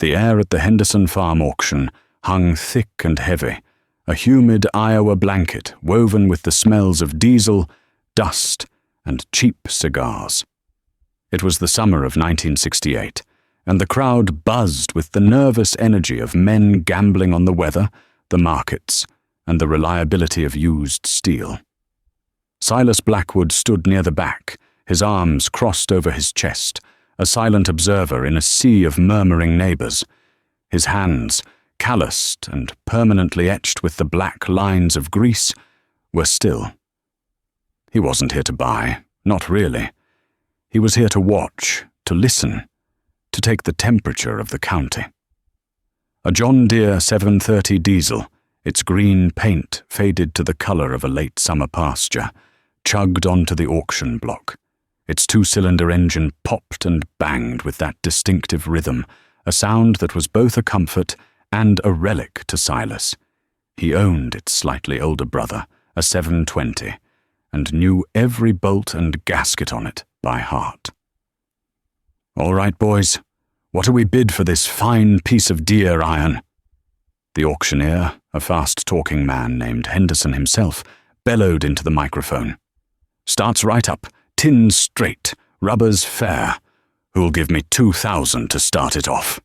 The air at the Henderson Farm auction hung thick and heavy, a humid Iowa blanket woven with the smells of diesel, dust, and cheap cigars. It was the summer of 1968, and the crowd buzzed with the nervous energy of men gambling on the weather, the markets, and the reliability of used steel. Silas Blackwood stood near the back, his arms crossed over his chest, a silent observer in a sea of murmuring neighbors. His hands, calloused and permanently etched with the black lines of grease, were still. He wasn't here to buy, not really. He was here to watch, to listen, to take the temperature of the county. A John Deere 730 diesel, its green paint faded to the color of a late summer pasture, chugged onto the auction block. Its two-cylinder engine popped and banged with that distinctive rhythm, a sound that was both a comfort and a relic to Silas. He owned its slightly older brother, a 720, and knew every bolt and gasket on it by heart. "All right, boys, what do we bid for this fine piece of deer iron?" The auctioneer, a fast-talking man named Henderson himself, bellowed into the microphone. "Starts right up, tins straight, rubbers fair. Who'll give me 2,000 to start it off?"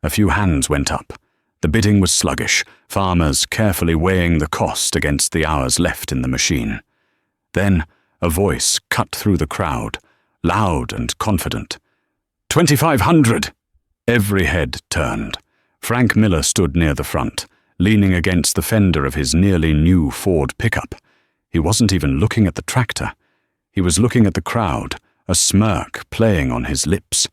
A few hands went up. The bidding was sluggish, farmers carefully weighing the cost against the hours left in the machine. Then a voice cut through the crowd, loud and confident. 2,500! Every head turned. Frank Miller stood near the front, leaning against the fender of his nearly new Ford pickup. He wasn't even looking at the tractor. He was looking at the crowd, a smirk playing on his lips.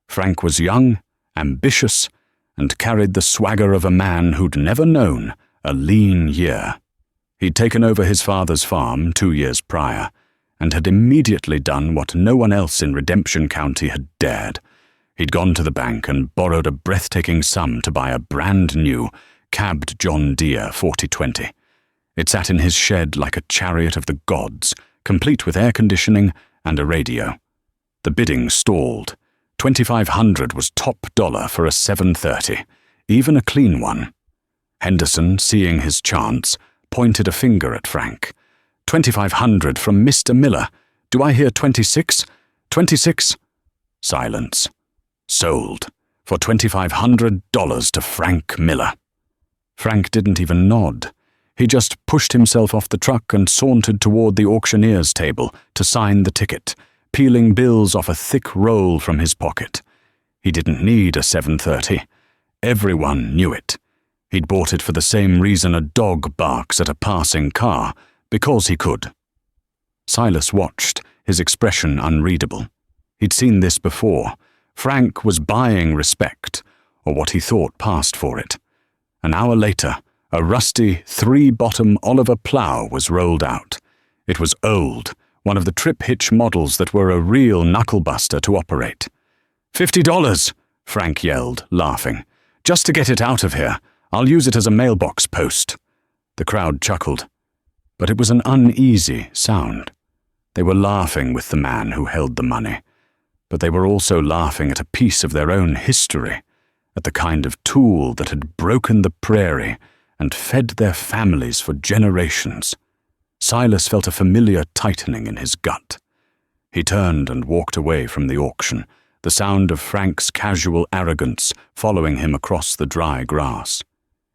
Frank was young, ambitious, and carried the swagger of a man who'd never known a lean year. He'd taken over his father's farm 2 years prior, and had immediately done what no one else in Redemption County had dared. He'd gone to the bank and borrowed a breathtaking sum to buy a brand-new, cabbed John Deere 4020. It sat in his shed like a chariot of the gods, complete with air conditioning and a radio. The bidding stalled. 2,500 was top dollar for a 730, even a clean one. Henderson, seeing his chance, pointed a finger at Frank. 2,500 from Mr. Miller. Do I hear 26? 26? Silence. Sold. For $2,500 to Frank Miller. Frank didn't even nod. He just pushed himself off the truck and sauntered toward the auctioneer's table to sign the ticket, peeling bills off a thick roll from his pocket. He didn't need a 730. Everyone knew it. He'd bought it for the same reason a dog barks at a passing car, because he could. Silas watched, his expression unreadable. He'd seen this before. Frank was buying respect, or what he thought passed for it. An hour later, a rusty, three-bottom Oliver plow was rolled out. It was old, one of the trip-hitch models that were a real knucklebuster to operate. $50, Frank yelled, laughing. Just to get it out of here. I'll use it as a mailbox post. The crowd chuckled, but it was an uneasy sound. They were laughing with the man who held the money, but they were also laughing at a piece of their own history, at the kind of tool that had broken the prairie and fed their families for generations. Silas felt a familiar tightening in his gut. He turned and walked away from the auction, the sound of Frank's casual arrogance following him across the dry grass.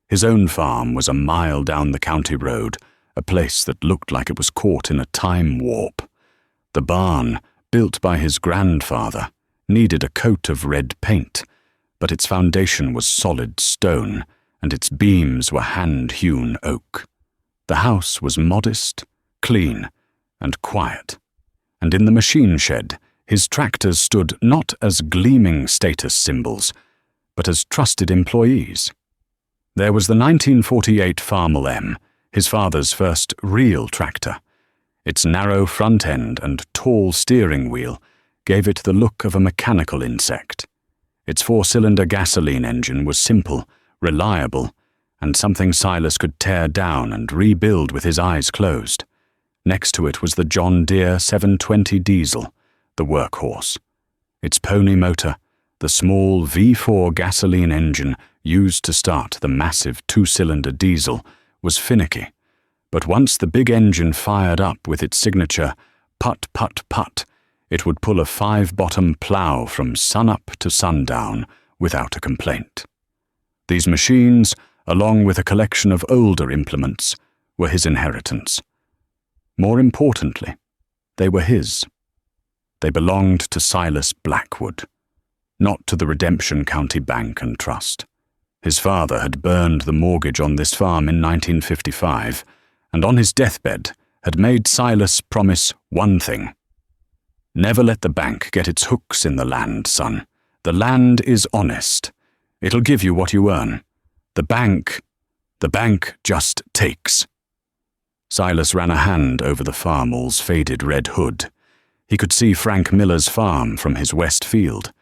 His own farm was a mile down the county road, a place that looked like it was caught in a time warp. The barn, built by his grandfather, needed a coat of red paint, but its foundation was solid stone, and its beams were hand-hewn oak. The house was modest, clean, and quiet, and in the machine shed, his tractors stood not as gleaming status symbols, but as trusted employees. There was the 1948 Farmel M, his father's first real tractor. Its narrow front end and tall steering wheel gave it the look of a mechanical insect. Its four-cylinder gasoline engine was simple, reliable, and something Silas could tear down and rebuild with his eyes closed. Next to it was the John Deere 720 diesel, the workhorse. Its pony motor, The small V4 gasoline engine used to start the massive two-cylinder diesel was finicky, but once the big engine fired up with its signature "put, put, put," it would pull a five-bottom plough from sunup to sundown without a complaint. These machines, along with a collection of older implements, were his inheritance. More importantly, they were his. They belonged to Silas Blackwood, not to the Redemption County Bank and Trust. His father had burned the mortgage on this farm in 1955, and on his deathbed had made Silas promise one thing. "Never let the bank get its hooks in the land, son. The land is honest. It'll give you what you earn. The bank just takes." Silas ran a hand over the farmall's faded red hood. He could see Frank Miller's farm from his west field,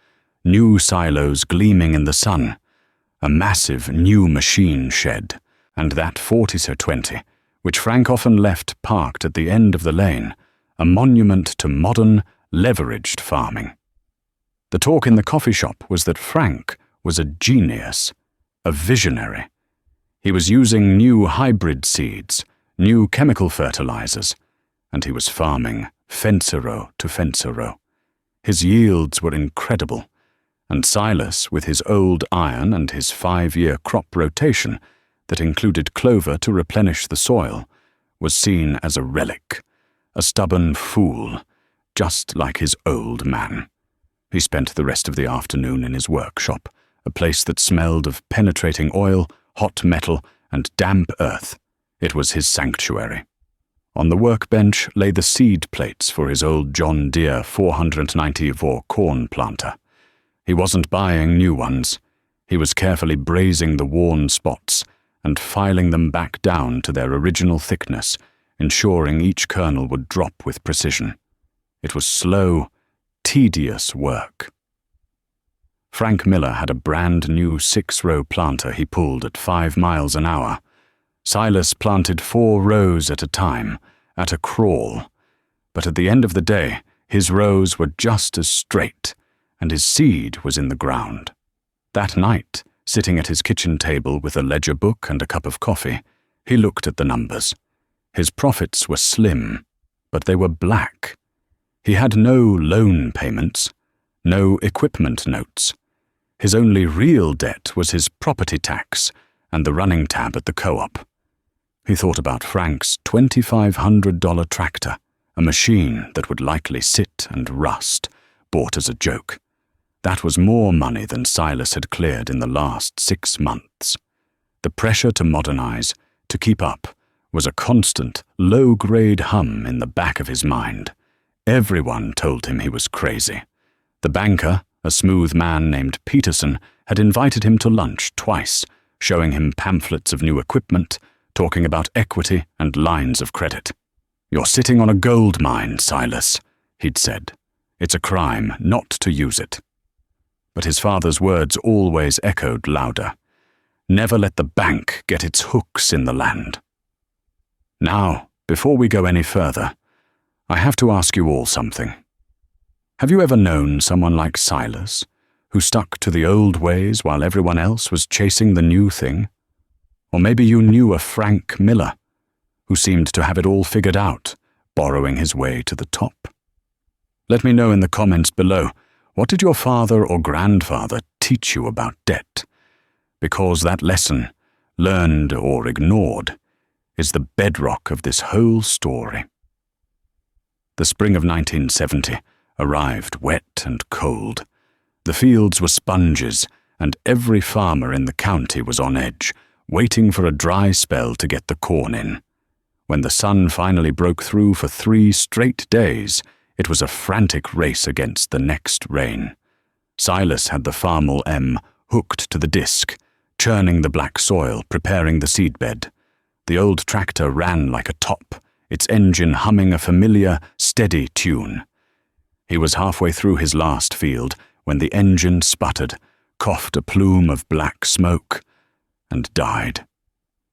new silos gleaming in the sun, a massive new machine shed, and that 40-20, which Frank often left parked at the end of the lane, a monument to modern, leveraged farming. The talk in the coffee shop was that Frank was a genius, a visionary. He was using new hybrid seeds, new chemical fertilizers, and he was farming fence row to fence row. His yields were incredible, and Silas, with his old iron and his 5-year crop rotation that included clover to replenish the soil, was seen as a relic, a stubborn fool, just like his old man. He spent the rest of the afternoon in his workshop, a place that smelled of penetrating oil, hot metal, and damp earth. It was his sanctuary. On the workbench lay the seed plates for his old John Deere 490V corn planter. He wasn't buying new ones. He was carefully brazing the worn spots and filing them back down to their original thickness, ensuring each kernel would drop with precision. It was slow, tedious work. Frank Miller had a brand new 6-row planter he pulled at 5 miles an hour. Silas planted 4 rows at a time, at a crawl, but at the end of the day, his rows were just as straight, and his seed was in the ground. That night, sitting at his kitchen table with a ledger book and a cup of coffee, he looked at the numbers. His profits were slim, but they were black. He had no loan payments, no equipment notes. His only real debt was his property tax and the running tab at the co-op. He thought about Frank's $2,500 tractor, a machine that would likely sit and rust, bought as a joke. That was more money than Silas had cleared in the last 6 months. The pressure to modernize, to keep up, was a constant, low-grade hum in the back of his mind. Everyone told him he was crazy. The banker, a smooth man named Peterson, had invited him to lunch twice, showing him pamphlets of new equipment, talking about equity and lines of credit. "You're sitting on a gold mine, Silas," he'd said. "It's a crime not to use it." But his father's words always echoed louder. "Never let the bank get its hooks in the land." Now, before we go any further, I have to ask you all something. Have you ever known someone like Silas, who stuck to the old ways while everyone else was chasing the new thing? Or maybe you knew a Frank Miller, who seemed to have it all figured out, borrowing his way to the top. Let me know in the comments below, what did your father or grandfather teach you about debt? Because that lesson, learned or ignored, is the bedrock of this whole story. The spring of 1970 arrived wet and cold. The fields were sponges, and every farmer in the county was on edge, waiting for a dry spell to get the corn in. When the sun finally broke through for 3 straight days, it was a frantic race against the next rain. Silas had the Farmall M hooked to the disc, churning the black soil, preparing the seedbed. The old tractor ran like a top, its engine humming a familiar, steady tune. He was halfway through his last field when the engine sputtered, coughed a plume of black smoke, and died.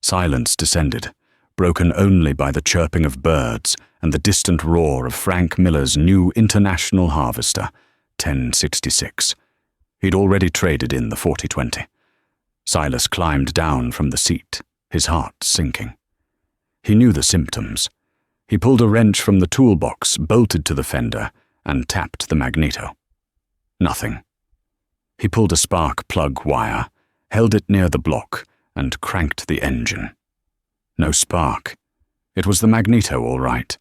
Silence descended, broken only by the chirping of birds and the distant roar of Frank Miller's new International Harvester, 1066. He'd already traded in the 40-20. Silas climbed down from the seat, his heart sinking. He knew the symptoms. He pulled a wrench from the toolbox, bolted to the fender, and tapped the magneto. Nothing. He pulled a spark plug wire, held it near the block, and cranked the engine. No spark. It was the magneto, all right.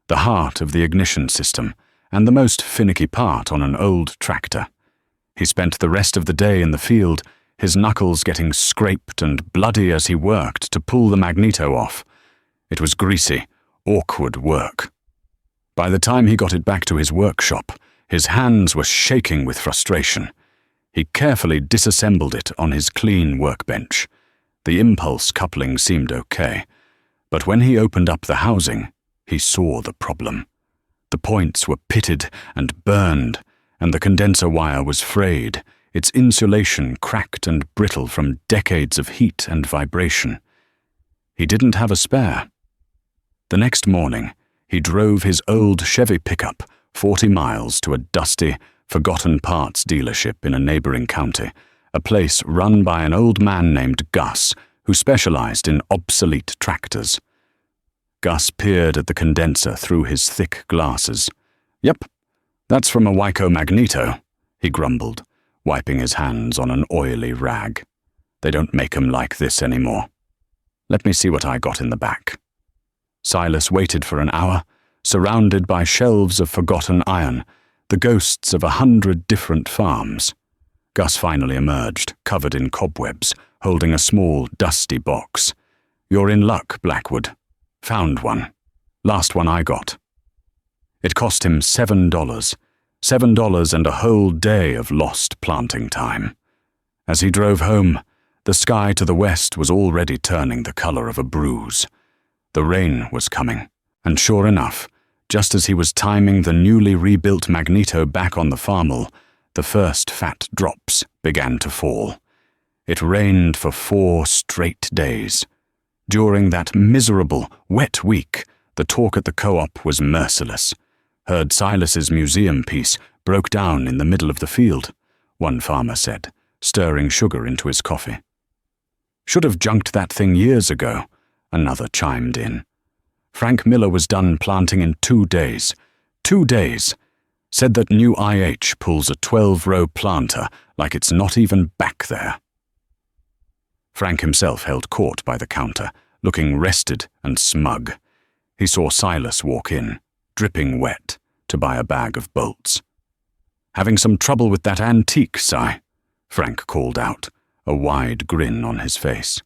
The heart of the ignition system, and the most finicky part on an old tractor. He spent the rest of the day in the field, his knuckles getting scraped and bloody as he worked to pull the magneto off. It was greasy, awkward work. By the time he got it back to his workshop, his hands were shaking with frustration. He carefully disassembled it on his clean workbench. The impulse coupling seemed okay, but when he opened up the housing, he saw the problem. The points were pitted and burned, and the condenser wire was frayed, its insulation cracked and brittle from decades of heat and vibration. He didn't have a spare. The next morning, he drove his old Chevy pickup 40 miles to a dusty, forgotten parts dealership in a neighboring county, a place run by an old man named Gus, who specialized in obsolete tractors. Gus peered at the condenser through his thick glasses. "Yep, that's from a Wyco magneto," he grumbled, wiping his hands on an oily rag. "They don't make 'em like this anymore. Let me see what I got in the back." Silas waited for an hour, surrounded by shelves of forgotten iron, the ghosts of 100 different farms. Gus finally emerged, covered in cobwebs, holding a small, dusty box. "You're in luck, Blackwood. Found one. Last one I got." It cost him $7. $7 and a whole day of lost planting time. As he drove home, the sky to the west was already turning the color of a bruise. The rain was coming, and sure enough, just as he was timing the newly rebuilt magneto back on the farmel, the first fat drops began to fall. It rained for 4 straight days. During that miserable, wet week, the talk at the co-op was merciless. Heard Silas's museum piece broke down in the middle of the field, one farmer said, stirring sugar into his coffee. "Should have junked that thing years ago," another chimed in. "Frank Miller was done planting in 2 days. 2 days. Said that new IH pulls a 12-row planter like it's not even back there." Frank himself held court by the counter, looking rested and smug. He saw Silas walk in, dripping wet, to buy a bag of bolts. "Having some trouble with that antique, Si?" Frank called out, a wide grin on his face.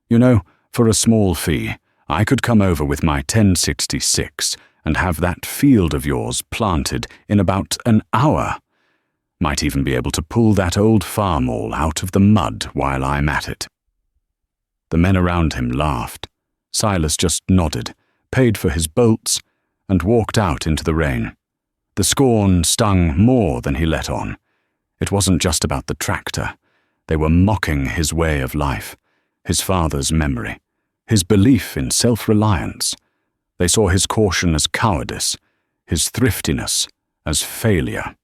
"You know, for a small fee, I could come over with my 1066 and have that field of yours planted in about an hour. Might even be able to pull that old farmall out of the mud while I'm at it." The men around him laughed. Silas just nodded, paid for his bolts, and walked out into the rain. The scorn stung more than he let on. It wasn't just about the tractor. They were mocking his way of life, his father's memory, his belief in self-reliance. They saw his caution as cowardice, his thriftiness as failure.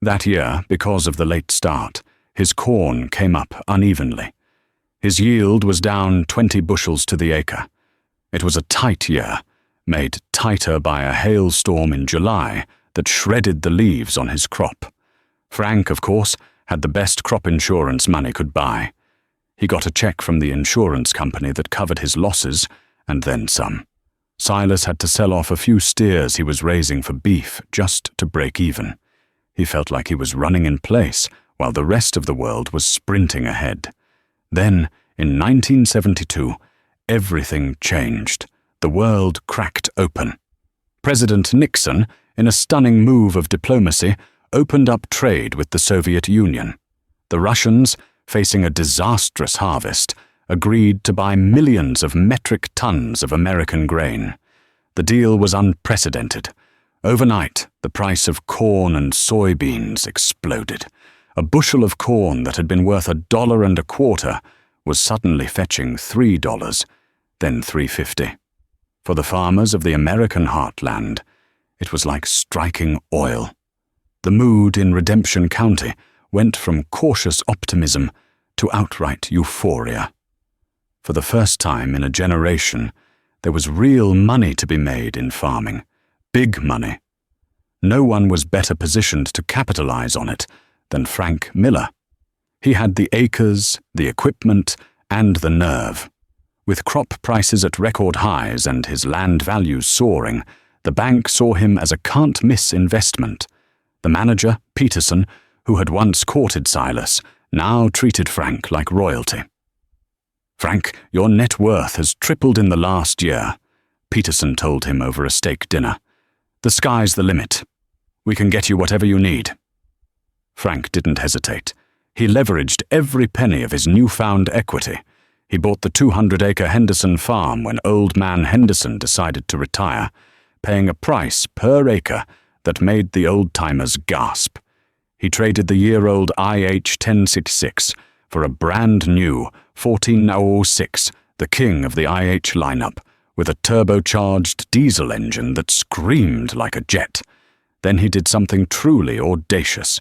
That year, because of the late start, his corn came up unevenly. His yield was down 20 bushels to the acre. It was a tight year, made tighter by a hailstorm in July that shredded the leaves on his crop. Frank, of course, had the best crop insurance money could buy. He got a check from the insurance company that covered his losses, and then some. Silas had to sell off a few steers he was raising for beef just to break even. He felt like he was running in place while the rest of the world was sprinting ahead. Then, in 1972, everything changed. The world cracked open. President Nixon, in a stunning move of diplomacy, opened up trade with the Soviet Union. The Russians, facing a disastrous harvest, agreed to buy millions of metric tons of American grain. The deal was unprecedented. Overnight, the price of corn and soybeans exploded. A bushel of corn that had been worth $1.25 was suddenly fetching $3, then $3.50. For the farmers of the American heartland, it was like striking oil. The mood in Redemption County went from cautious optimism to outright euphoria. For the first time in a generation, there was real money to be made in farming, big money. No one was better positioned to capitalize on it than Frank Miller. He had the acres, the equipment, and the nerve. With crop prices at record highs and his land values soaring, the bank saw him as a can't-miss investment. The manager, Peterson, who had once courted Silas, now treated Frank like royalty. "Frank, your net worth has tripled in the last year," Peterson told him over a steak dinner. "The sky's the limit. We can get you whatever you need." Frank didn't hesitate. He leveraged every penny of his newfound equity. He bought the 200-acre Henderson farm when Old Man Henderson decided to retire, paying a price per acre that made the old-timers gasp. He traded the year-old IH-1066 for a brand-new 1406, the king of the IH lineup, with a turbocharged diesel engine that screamed like a jet. Then he did something truly audacious.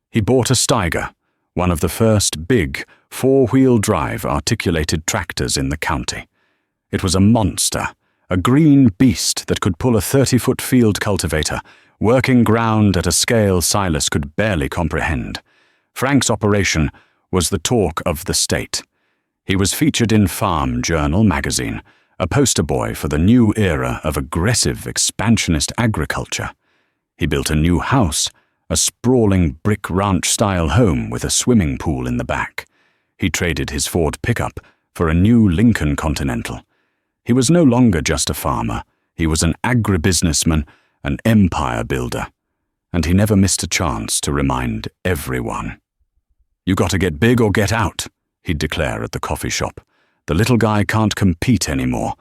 He bought a Steiger, one of the first big, four-wheel drive articulated tractors in the county. It was a monster, a green beast that could pull a 30-foot field cultivator, working ground at a scale Silas could barely comprehend. Frank's operation was the talk of the state. He was featured in Farm Journal magazine, a poster boy for the new era of aggressive expansionist agriculture. He built a new house, a sprawling brick ranch-style home with a swimming pool in the back. He traded his Ford pickup for a new Lincoln Continental. He was no longer just a farmer. He was an agribusinessman, an empire builder. And he never missed a chance to remind everyone. "You got to get big or get out," he'd declare at the coffee shop. "The little guy can't compete anymore.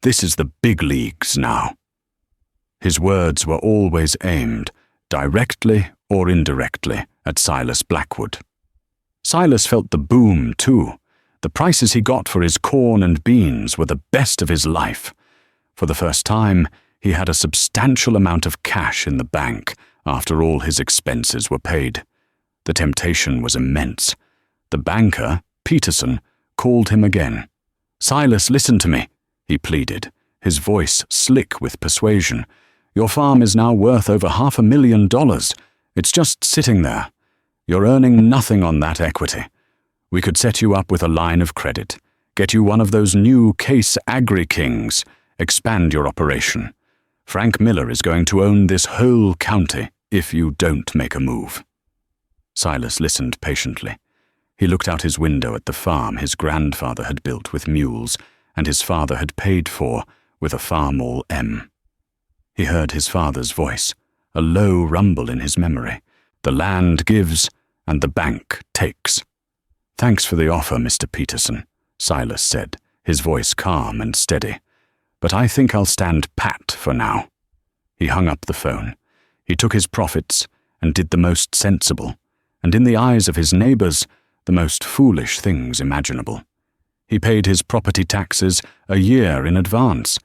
This is the big leagues now." His words were always aimed, directly or indirectly, at Silas Blackwood. Silas felt the boom, too. The prices he got for his corn and beans were the best of his life. For the first time, he had a substantial amount of cash in the bank after all his expenses were paid. The temptation was immense. The banker, Peterson, called him again. "Silas, listen to me," he pleaded, his voice slick with persuasion. "Your farm is now worth over $500,000. It's just sitting there. You're earning nothing on that equity. We could set you up with a line of credit, get you one of those new Case Agri-Kings, expand your operation. Frank Miller is going to own this whole county if you don't make a move." Silas listened patiently. He looked out his window at the farm his grandfather had built with mules and his father had paid for with a Farmall M. He heard his father's voice, a low rumble in his memory. "The land gives and the bank takes." "Thanks for the offer, Mr. Peterson," Silas said, his voice calm and steady. "But I think I'll stand pat for now." He hung up the phone. He took his profits and did the most sensible, and in the eyes of his neighbors, the most foolish things imaginable. He paid his property taxes a year in advance.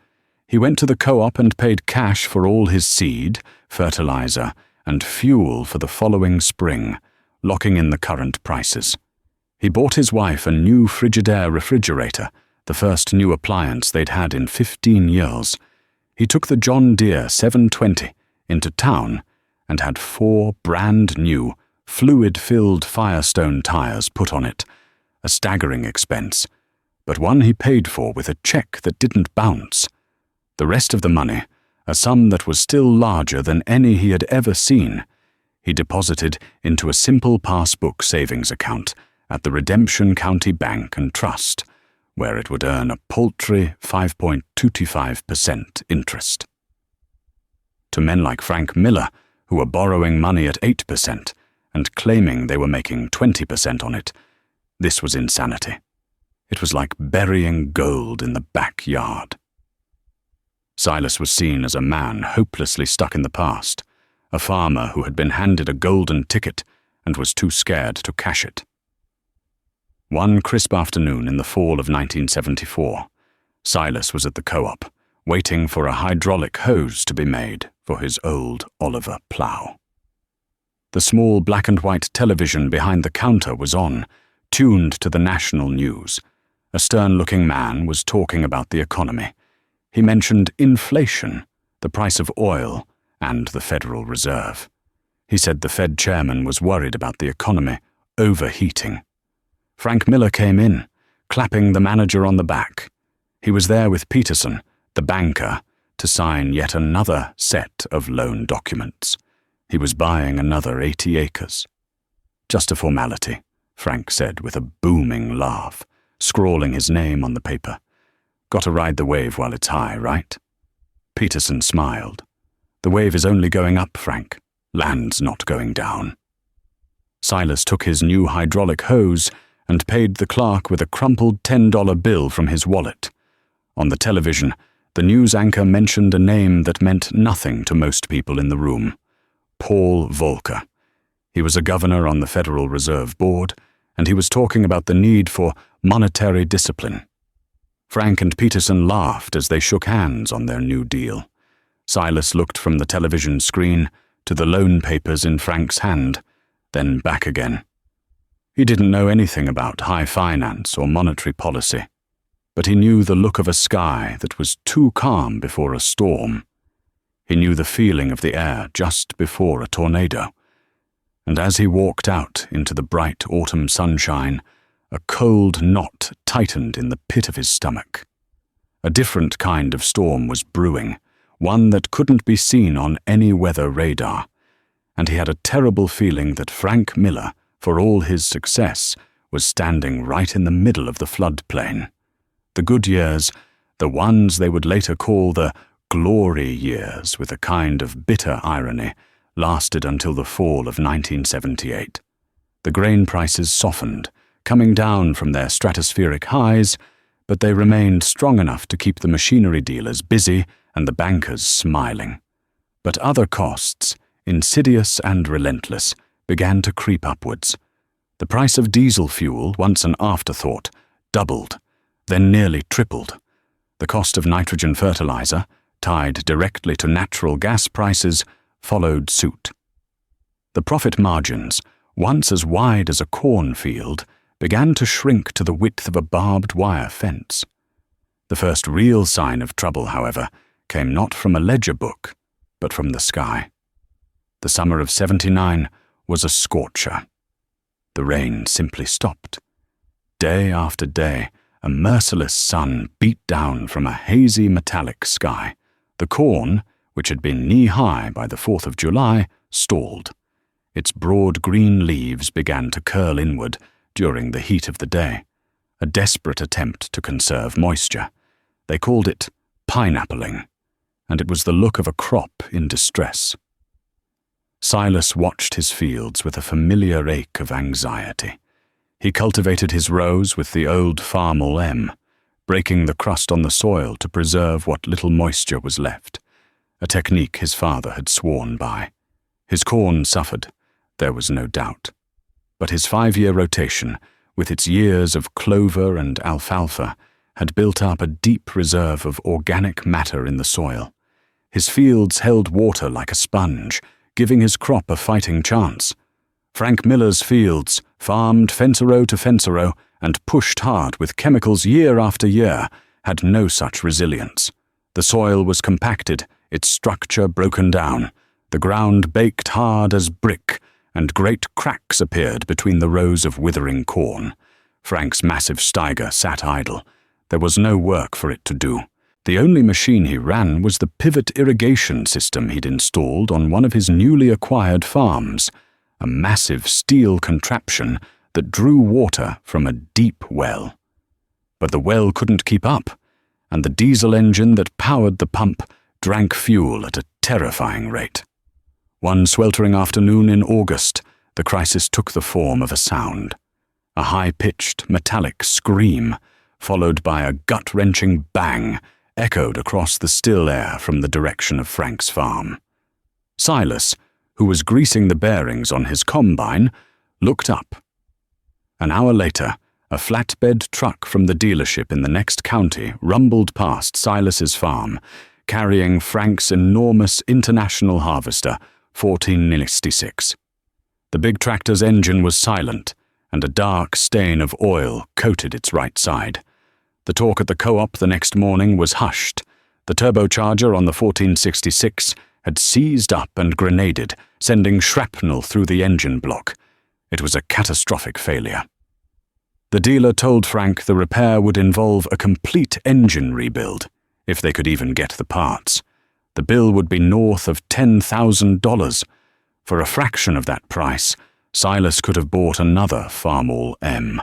He went to the co-op and paid cash for all his seed, fertilizer, and fuel for the following spring, locking in the current prices. He bought his wife a new Frigidaire refrigerator, the first new appliance they'd had in 15 years. He took the John Deere 720 into town and had 4 brand-new, fluid-filled Firestone tires put on it, a staggering expense, but one he paid for with a check that didn't bounce. The rest of the money, a sum that was still larger than any he had ever seen, he deposited into a simple passbook savings account at the Redemption County Bank and Trust, where it would earn a paltry 5.225% interest. To men like Frank Miller, who were borrowing money at 8% and claiming they were making 20% on it, this was insanity. It was like burying gold in the backyard. Silas was seen as a man hopelessly stuck in the past, a farmer who had been handed a golden ticket and was too scared to cash it. One crisp afternoon in the fall of 1974, Silas was at the co-op, waiting for a hydraulic hose to be made for his old Oliver plough. The small black-and-white television behind the counter was on, tuned to the national news. A stern-looking man was talking about the economy. He mentioned inflation, the price of oil, and the Federal Reserve. He said the Fed chairman was worried about the economy overheating. Frank Miller came in, clapping the manager on the back. He was there with Peterson, the banker, to sign yet another set of loan documents. He was buying another 80 acres. Just a formality, Frank said with a booming laugh, scrawling his name on the paper. Got to ride the wave while it's high, right? Peterson smiled. The wave is only going up, Frank. Land's not going down. Silas took his new hydraulic hose and paid the clerk with a crumpled $10 bill from his wallet. On the television, the news anchor mentioned a name that meant nothing to most people in the room. Paul Volcker. He was a governor on the Federal Reserve Board, and he was talking about the need for monetary discipline. Frank and Peterson laughed as they shook hands on their new deal. Silas looked from the television screen to the loan papers in Frank's hand, then back again. He didn't know anything about high finance or monetary policy, but he knew the look of a sky that was too calm before a storm. He knew the feeling of the air just before a tornado. And as he walked out into the bright autumn sunshine, a cold knot tightened in the pit of his stomach. A different kind of storm was brewing, one that couldn't be seen on any weather radar, and he had a terrible feeling that Frank Miller, for all his success, was standing right in the middle of the floodplain. The good years, the ones they would later call the glory years with a kind of bitter irony, lasted until the fall of 1978. The grain prices softened, coming down from their stratospheric highs, but they remained strong enough to keep the machinery dealers busy and the bankers smiling. But other costs, insidious and relentless, began to creep upwards. The price of diesel fuel, once an afterthought, doubled, then nearly tripled. The cost of nitrogen fertilizer, tied directly to natural gas prices, followed suit. The profit margins, once as wide as a cornfield, began to shrink to the width of a barbed wire fence. The first real sign of trouble, however, came not from a ledger book, but from the sky. The summer of '79 was a scorcher. The rain simply stopped. Day after day, a merciless sun beat down from a hazy metallic sky. The corn, which had been knee-high by the 4th of July, stalled. Its broad green leaves began to curl inward during the heat of the day, a desperate attempt to conserve moisture. They called it pineappling, and it was the look of a crop in distress. Silas watched his fields with a familiar ache of anxiety. He cultivated his rows with the old Farmall M, breaking the crust on the soil to preserve what little moisture was left, a technique his father had sworn by. His corn suffered, there was no doubt. But his 5-year rotation, with its years of clover and alfalfa, had built up a deep reserve of organic matter in the soil. His fields held water like a sponge, giving his crop a fighting chance. Frank Miller's fields, farmed fence row to fence row and pushed hard with chemicals year after year, had no such resilience. The soil was compacted, its structure broken down, the ground baked hard as brick, and great cracks appeared between the rows of withering corn. Frank's massive Steiger sat idle. There was no work for it to do. The only machine he ran was the pivot irrigation system he'd installed on one of his newly acquired farms, a massive steel contraption that drew water from a deep well. But the well couldn't keep up, and the diesel engine that powered the pump drank fuel at a terrifying rate. One sweltering afternoon in August, the crisis took the form of a sound. A high-pitched, metallic scream, followed by a gut-wrenching bang, echoed across the still air from the direction of Frank's farm. Silas, who was greasing the bearings on his combine, looked up. An hour later, a flatbed truck from the dealership in the next county rumbled past Silas's farm, carrying Frank's enormous International Harvester 1466. The big tractor's engine was silent, and a dark stain of oil coated its right side. The talk at the co-op the next morning was hushed. The turbocharger on the 1466 had seized up and grenaded, sending shrapnel through the engine block. It was a catastrophic failure. The dealer told Frank the repair would involve a complete engine rebuild, if they could even get the parts. The bill would be north of $10,000. For a fraction of that price, Silas could have bought another Farmall M.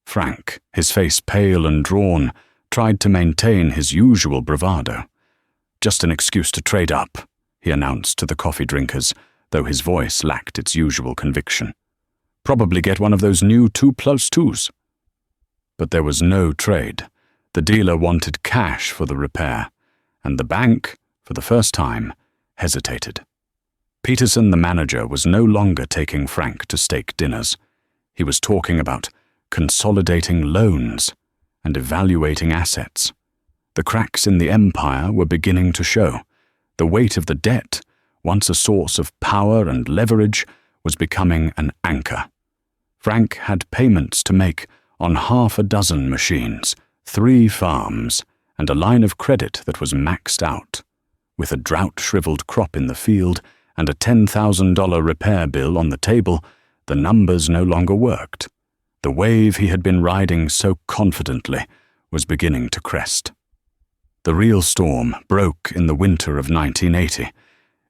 Frank, his face pale and drawn, tried to maintain his usual bravado. "Just an excuse to trade up," he announced to the coffee drinkers, though his voice lacked its usual conviction. "Probably get one of those new 2+2s. But there was no trade. The dealer wanted cash for the repair, and the bank, for the first time, hesitated. Peterson, the manager, was no longer taking Frank to steak dinners. He was talking about consolidating loans and evaluating assets. The cracks in the empire were beginning to show. The weight of the debt, once a source of power and leverage, was becoming an anchor. Frank had payments to make on 6 machines, 3 farms, and a line of credit that was maxed out. With a drought-shriveled crop in the field and a $10,000 repair bill on the table, the numbers no longer worked. The wave he had been riding so confidently was beginning to crest. The real storm broke in the winter of 1980.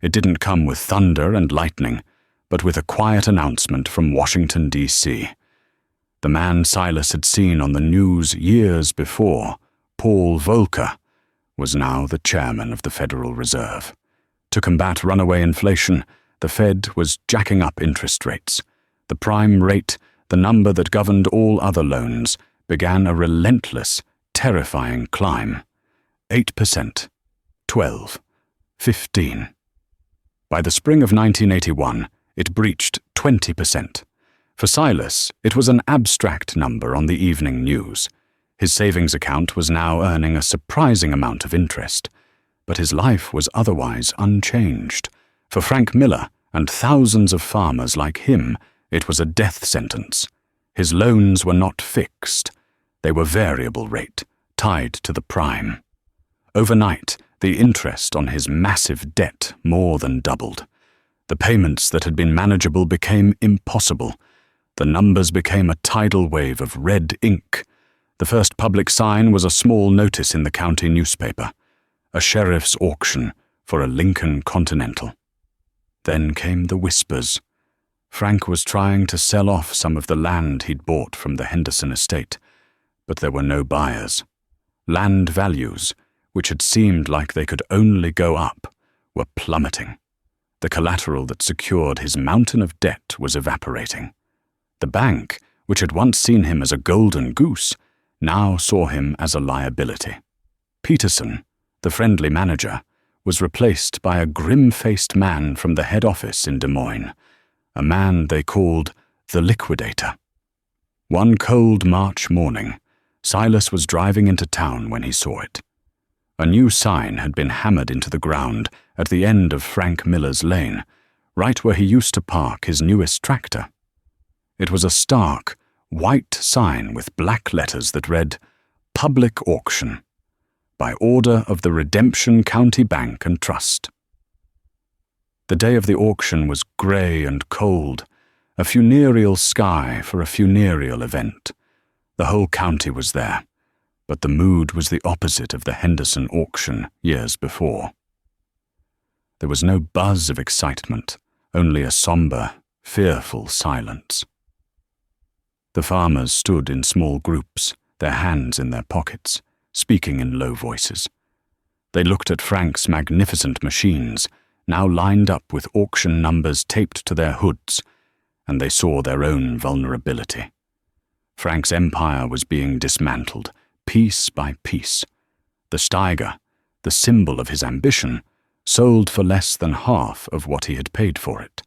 It didn't come with thunder and lightning, but with a quiet announcement from Washington, D.C. The man Silas had seen on the news years before, Paul Volcker, was now the chairman of the Federal Reserve. To combat runaway inflation, the Fed was jacking up interest rates. The prime rate, the number that governed all other loans, began a relentless, terrifying climb. 8%, 12, 15. By the spring of 1981, it breached 20%. For Silas, it was an abstract number on the evening news. His savings account was now earning a surprising amount of interest, but his life was otherwise unchanged. For Frank Miller and thousands of farmers like him, it was a death sentence. His loans were not fixed. They were variable rate, tied to the prime. Overnight, the interest on his massive debt more than doubled. The payments that had been manageable became impossible. The numbers became a tidal wave of red ink. The first public sign was a small notice in the county newspaper, a sheriff's auction for a Lincoln Continental. Then came the whispers. Frank was trying to sell off some of the land he'd bought from the Henderson estate, but there were no buyers. Land values, which had seemed like they could only go up, were plummeting. The collateral that secured his mountain of debt was evaporating. The bank, which had once seen him as a golden goose, now saw him as a liability. Peterson, the friendly manager, was replaced by a grim-faced man from the head office in Des Moines, a man they called the Liquidator. One cold March morning, Silas was driving into town when he saw it. A new sign had been hammered into the ground at the end of Frank Miller's lane, right where he used to park his newest tractor. It was a stark, white sign with black letters that read, "Public Auction, by order of the Redemption County Bank and Trust." The day of the auction was grey and cold, a funereal sky for a funereal event. The whole county was there, but the mood was the opposite of the Henderson auction years before. There was no buzz of excitement, only a somber, fearful silence. The farmers stood in small groups, their hands in their pockets, speaking in low voices. They looked at Frank's magnificent machines, now lined up with auction numbers taped to their hoods, and they saw their own vulnerability. Frank's empire was being dismantled, piece by piece. The Steiger, the symbol of his ambition, sold for less than half of what he had paid for it.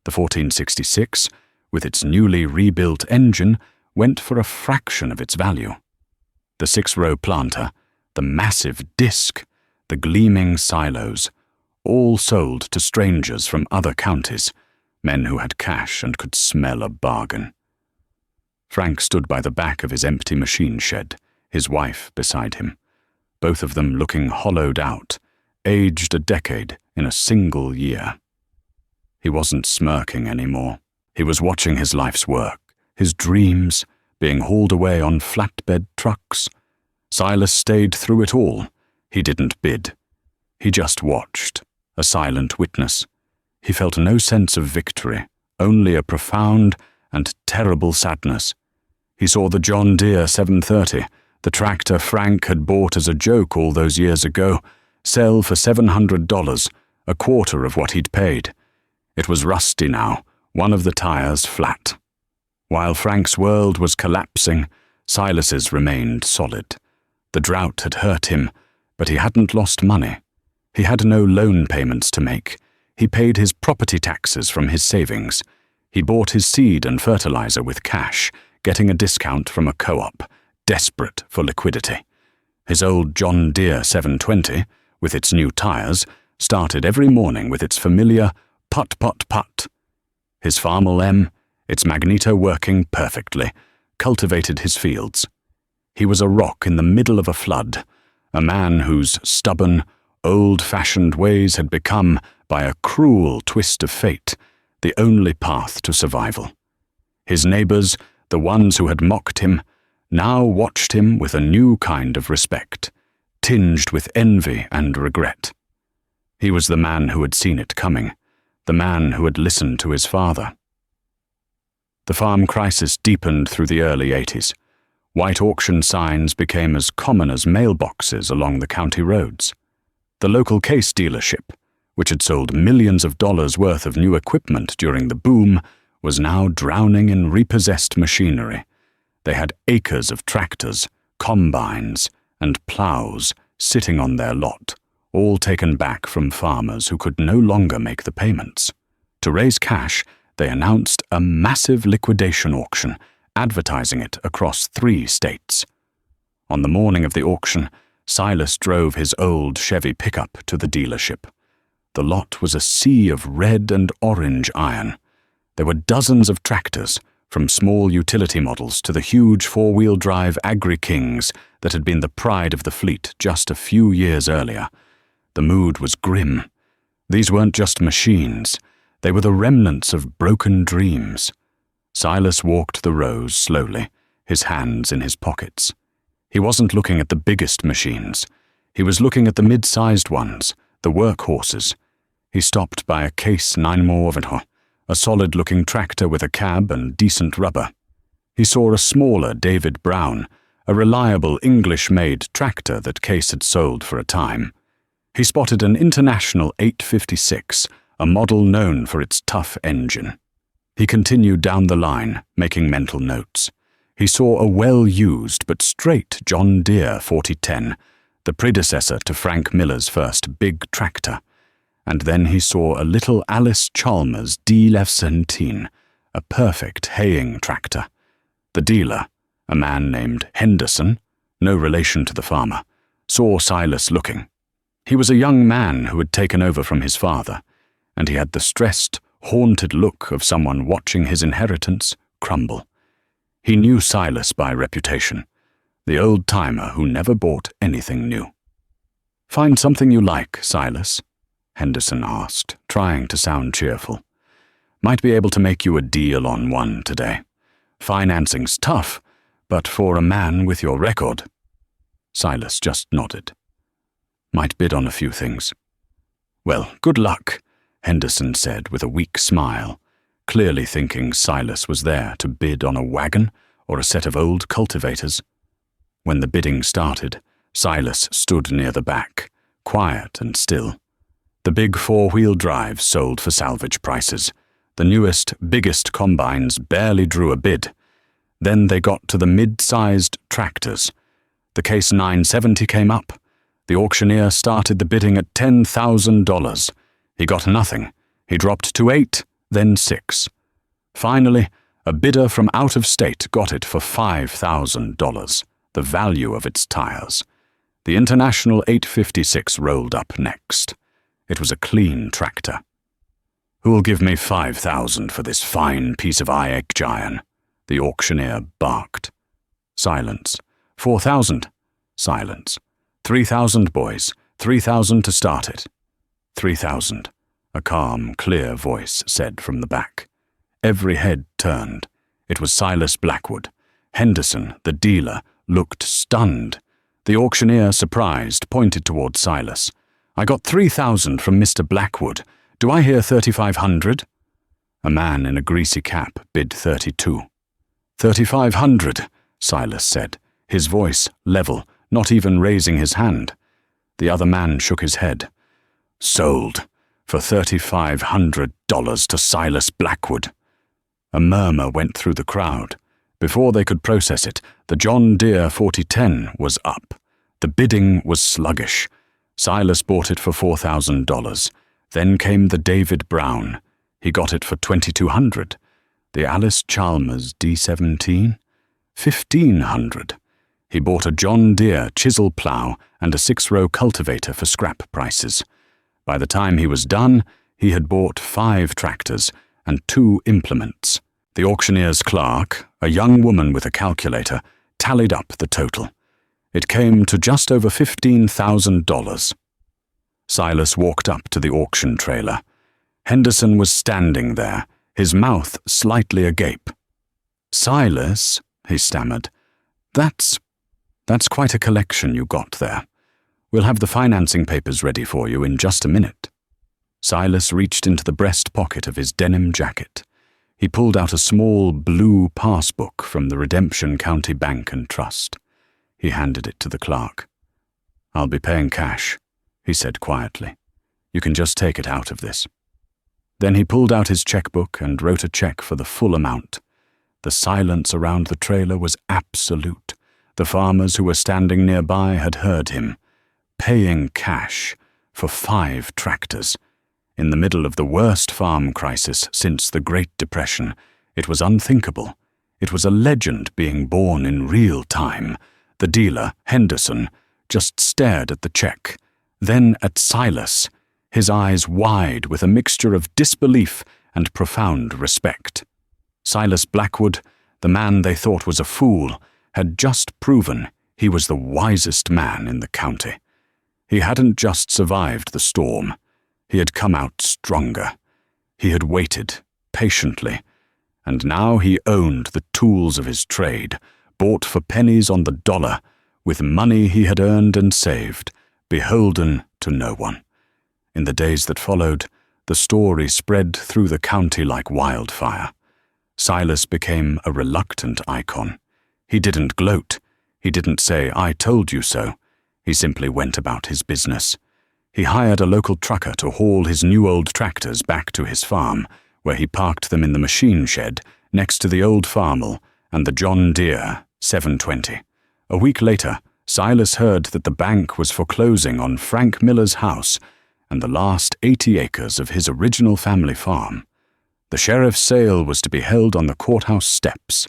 The 1466, with its newly rebuilt engine, went for a fraction of its value. The 6-row planter, the massive disc, the gleaming silos, all sold to strangers from other counties, men who had cash and could smell a bargain. Frank stood by the back of his empty machine shed, his wife beside him, both of them looking hollowed out, aged a decade in a single year. He wasn't smirking anymore. He was watching his life's work, his dreams, being hauled away on flatbed trucks. Silas stayed through it all. He didn't bid. He just watched, a silent witness. He felt no sense of victory, only a profound and terrible sadness. He saw the John Deere 730, the tractor Frank had bought as a joke all those years ago, sell for $700, a quarter of what he'd paid. It was rusty now, one of the tires flat. While Frank's world was collapsing, Silas's remained solid. The drought had hurt him, but he hadn't lost money. He had no loan payments to make. He paid his property taxes from his savings. He bought his seed and fertilizer with cash, getting a discount from a co-op, desperate for liquidity. His old John Deere 720, with its new tires, started every morning with its familiar put-put-put. His Farmel M, its magneto working perfectly, cultivated his fields. He was a rock in the middle of a flood, a man whose stubborn, old-fashioned ways had become, by a cruel twist of fate, the only path to survival. His neighbors, the ones who had mocked him, now watched him with a new kind of respect, tinged with envy and regret. He was the man who had seen it coming, the man who had listened to his father. The farm crisis deepened through the early 80s. White auction signs became as common as mailboxes along the county roads. The local case dealership, which had sold millions of dollars worth of new equipment during the boom, was now drowning in repossessed machinery. They had acres of tractors, combines, and plows sitting on their lot, all taken back from farmers who could no longer make the payments. To raise cash, they announced a massive liquidation auction, advertising it across 3 states. On the morning of the auction, Silas drove his old Chevy pickup to the dealership. The lot was a sea of red and orange iron. There were dozens of tractors, from small utility models to the huge 4-wheel drive Agri-Kings that had been the pride of the fleet just a few years earlier. The mood was grim. These weren't just machines. They were the remnants of broken dreams. Silas walked the rows slowly, his hands in his pockets. He wasn't looking at the biggest machines. He was looking at the mid-sized ones, the workhorses. He stopped by a Case 911, a solid-looking tractor with a cab and decent rubber. He saw a smaller David Brown, a reliable English-made tractor that Case had sold for a time. He spotted an International 856, a model known for its tough engine. He continued down the line, making mental notes. He saw a well-used but straight John Deere 4010, the predecessor to Frank Miller's first big tractor. And then he saw a little Alice Chalmers D1117, a perfect haying tractor. The dealer, a man named Henderson, no relation to the farmer, saw Silas looking. He was a young man who had taken over from his father, and he had the stressed, haunted look of someone watching his inheritance crumble. He knew Silas by reputation, the old-timer who never bought anything new. "Find something you like, Silas?" Henderson asked, trying to sound cheerful. "Might be able to make you a deal on one today. Financing's tough, but for a man with your record." Silas just nodded. "Might bid on a few things." "Well, good luck," Henderson said with a weak smile, clearly thinking Silas was there to bid on a wagon or a set of old cultivators. When the bidding started, Silas stood near the back, quiet and still. The big 4-wheel drives sold for salvage prices. The newest, biggest combines barely drew a bid. Then they got to the mid-sized tractors. The Case 970 came up. The auctioneer started the bidding at $10,000. He got nothing. He dropped to 8, then 6. Finally, a bidder from out of state got it for $5,000, the value of its tires. The International 856 rolled up next. It was a clean tractor. Who'll give me 5,000 for this fine piece of iron? The auctioneer barked. Silence. 4,000. Silence. 3,000, boys. 3,000 to start it. 3,000. A calm, clear voice said from the back. Every head turned. It was Silas Blackwood. Henderson, the dealer, looked stunned. The auctioneer, surprised, pointed towards Silas. I got 3,000 from Mr. Blackwood. Do I hear 3,500? A man in a greasy cap bid 32. 3,500, Silas said, his voice level, not even raising his hand. The other man shook his head. Sold for $3,500 to Silas Blackwood. A murmur went through the crowd. Before they could process it, the John Deere 4010 was up. The bidding was sluggish. Silas bought it for $4,000. Then came the David Brown. He got it for $2,200. The Alice Chalmers D17? $1,500. He bought a John Deere chisel plough and a 6-row cultivator for scrap prices. By the time he was done, he had bought 5 tractors and 2 implements. The auctioneer's clerk, a young woman with a calculator, tallied up the total. It came to just over $15,000. Silas walked up to the auction trailer. Henderson was standing there, his mouth slightly agape. Silas, he stammered, that's quite a collection you got there. We'll have the financing papers ready for you in just a minute. Silas reached into the breast pocket of his denim jacket. He pulled out a small blue passbook from the Redemption County Bank and Trust. He handed it to the clerk. I'll be paying cash, he said quietly. You can just take it out of this. Then he pulled out his checkbook and wrote a check for the full amount. The silence around the trailer was absolute. The farmers who were standing nearby had heard him. Paying cash for 5 tractors. In the middle of the worst farm crisis since the Great Depression, it was unthinkable. It was a legend being born in real time. The dealer, Henderson, just stared at the check, then at Silas, his eyes wide with a mixture of disbelief and profound respect. Silas Blackwood, the man they thought was a fool, had just proven he was the wisest man in the county. He hadn't just survived the storm. He had come out stronger. He had waited, patiently, and now he owned the tools of his trade, bought for pennies on the dollar, with money he had earned and saved, beholden to no one. In the days that followed, the story spread through the county like wildfire. Silas became a reluctant icon. He didn't gloat. He didn't say, I told you so. He simply went about his business. He hired a local trucker to haul his new old tractors back to his farm, where he parked them in the machine shed next to the old Farmel and the John Deere 720. A week later, Silas heard that the bank was foreclosing on Frank Miller's house and the last 80 acres of his original family farm. The sheriff's sale was to be held on the courthouse steps.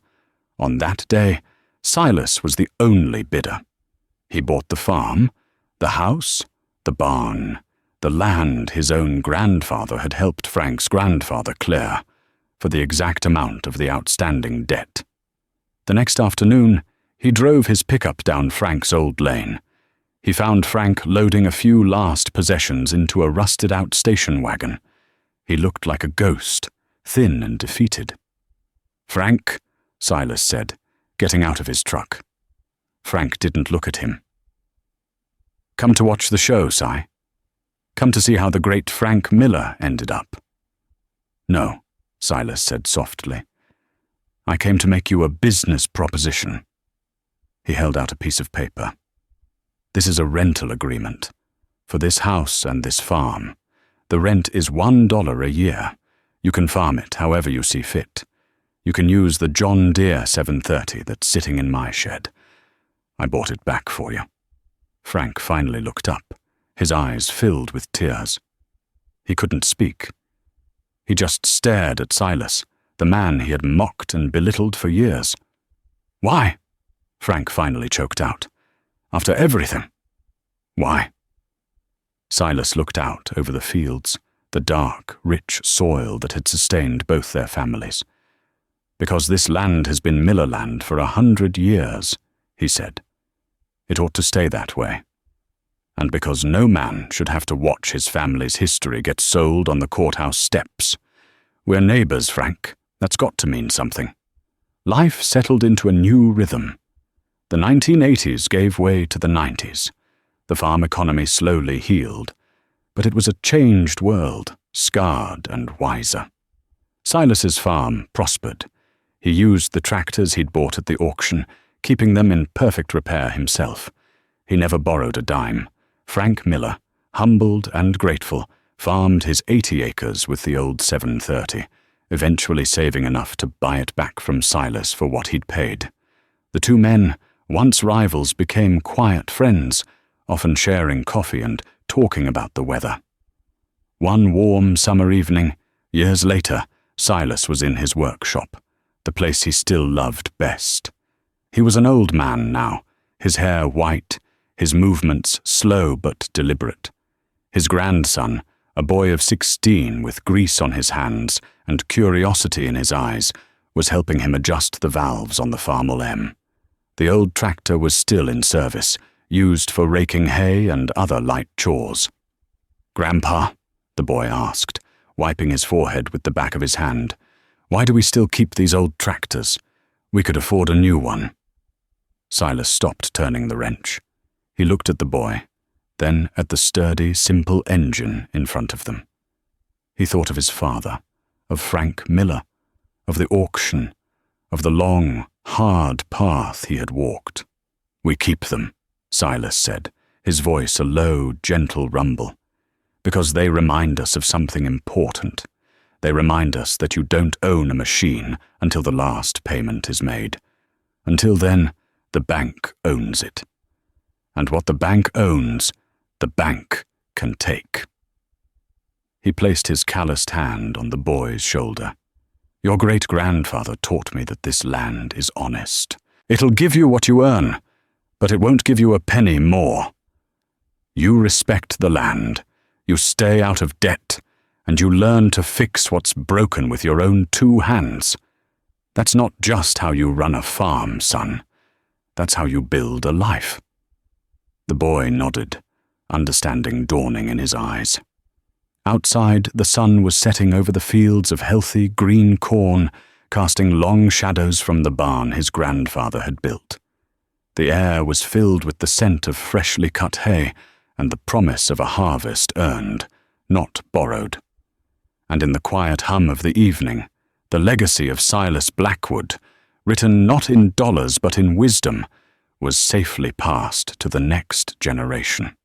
On that day, Silas was the only bidder. He bought the farm, the house, the barn, the land his own grandfather had helped Frank's grandfather clear, for the exact amount of the outstanding debt. The next afternoon, he drove his pickup down Frank's old lane. He found Frank loading a few last possessions into a rusted-out station wagon. He looked like a ghost, thin and defeated. Frank, Silas said, getting out of his truck. Frank didn't look at him. Come to watch the show, Si? Come to see how the great Frank Miller ended up? No, Silas said softly. I came to make you a business proposition. He held out a piece of paper. This is a rental agreement. For this house and this farm. The rent is $1 a year. You can farm it however you see fit. You can use the John Deere 730 that's sitting in my shed. I bought it back for you. Frank finally looked up, his eyes filled with tears. He couldn't speak. He just stared at Silas, the man he had mocked and belittled for years. Why? Frank finally choked out. After everything. Why? Silas looked out over the fields, the dark, rich soil that had sustained both their families. "Because this land has been Miller land for 100 years," he said. "It ought to stay that way. And because no man should have to watch his family's history get sold on the courthouse steps. We're neighbors, Frank. That's got to mean something." Life settled into a new rhythm. The 1980s gave way to the 90s. The farm economy slowly healed, but it was a changed world, scarred and wiser. Silas's farm prospered. He used the tractors he'd bought at the auction, keeping them in perfect repair himself. He never borrowed a dime. Frank Miller, humbled and grateful, farmed his 80 acres with the old 730, eventually saving enough to buy it back from Silas for what he'd paid. The two men, once rivals, became quiet friends, often sharing coffee and talking about the weather. One warm summer evening, years later, Silas was in his workshop, the place he still loved best. He was an old man now, his hair white, his movements slow but deliberate. His grandson, a boy of 16 with grease on his hands and curiosity in his eyes, was helping him adjust the valves on the Farmel M. The old tractor was still in service, used for raking hay and other light chores. "Grandpa," the boy asked, wiping his forehead with the back of his hand, "why do we still keep these old tractors? We could afford a new one." Silas stopped turning the wrench. He looked at the boy, then at the sturdy, simple engine in front of them. He thought of his father, of Frank Miller, of the auction, of the long, hard path he had walked. "We keep them," Silas said, his voice a low, gentle rumble, "because they remind us of something important. They remind us that you don't own a machine until the last payment is made. Until then, the bank owns it. And what the bank owns, the bank can take." He placed his calloused hand on the boy's shoulder. "Your great-grandfather taught me that this land is honest. It'll give you what you earn, but it won't give you a penny more. You respect the land, you stay out of debt, and you learn to fix what's broken with your own two hands. That's not just how you run a farm, son. That's how you build a life." The boy nodded, understanding dawning in his eyes. Outside, the sun was setting over the fields of healthy green corn, casting long shadows from the barn his grandfather had built. The air was filled with the scent of freshly cut hay and the promise of a harvest earned, not borrowed. And in the quiet hum of the evening, the legacy of Silas Blackwood, written not in dollars but in wisdom, was safely passed to the next generation.